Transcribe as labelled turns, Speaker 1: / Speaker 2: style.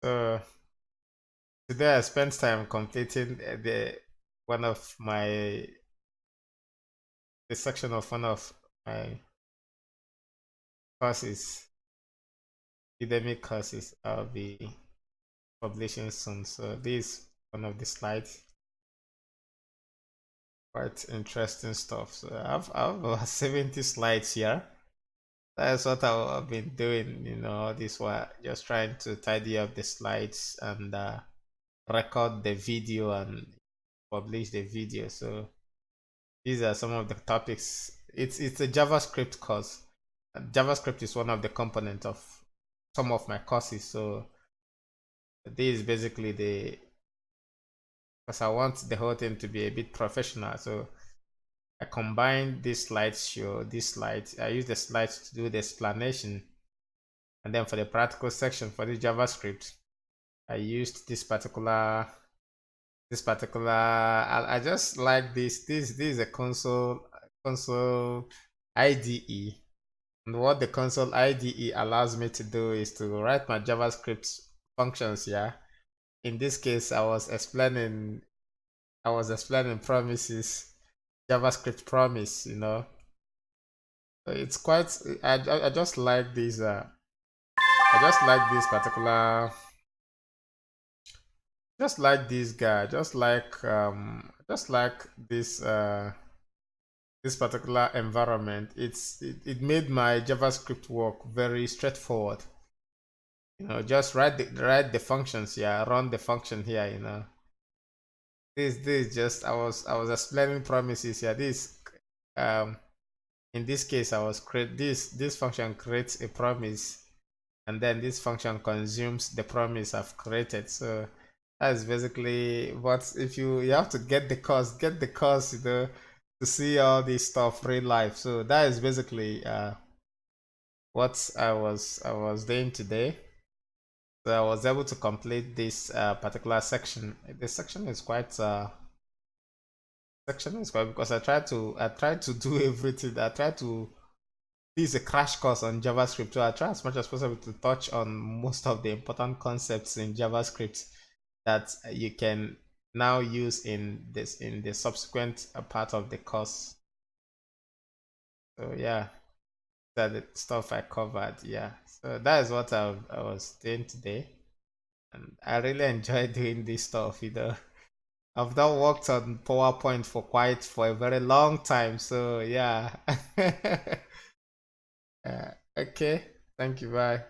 Speaker 1: So today I spent time completing one of my the section of one of my courses, Udemy courses. I'll be publishing soon. So this is one of the slides. Quite interesting stuff. So I have about 70 slides here. That's what I've been doing, all this while, just trying to tidy up the slides and record the video and publish the video. So these are some of the topics. It's a JavaScript course. JavaScript is one of the components of some of my courses. So this is basically because I want the whole thing to be a bit professional. So I combine this slideshow, this slides. I use the slides to do the explanation, and then for the practical section for the JavaScript, I used this particular. I just like this. This is a console IDE. And what the console IDE allows me to do is to write my JavaScript functions here. In this case, I was explaining promises, JavaScript promise. So it's quite, I just like this, I just like this guy, just like this particular environment. It made my JavaScript work very straightforward. Just write the functions here, run the function here. This is just I was explaining promises here. Um in this case I was create this function creates a promise, and then this function consumes the promise I've created. So that's basically what, if you have to get the course, to see all this stuff real life. So that is basically what I was doing today. So I was able to complete this particular section. The section is quite because I tried to do everything. This is a crash course on JavaScript. So I try as much as possible to touch on most of the important concepts in JavaScript that you can now use in the subsequent part of the course. So yeah, that the stuff I covered. Yeah, so that is what I was doing today, and I really enjoy doing this stuff. I've not worked on PowerPoint for a very long time. So yeah. Okay. Thank you. Bye.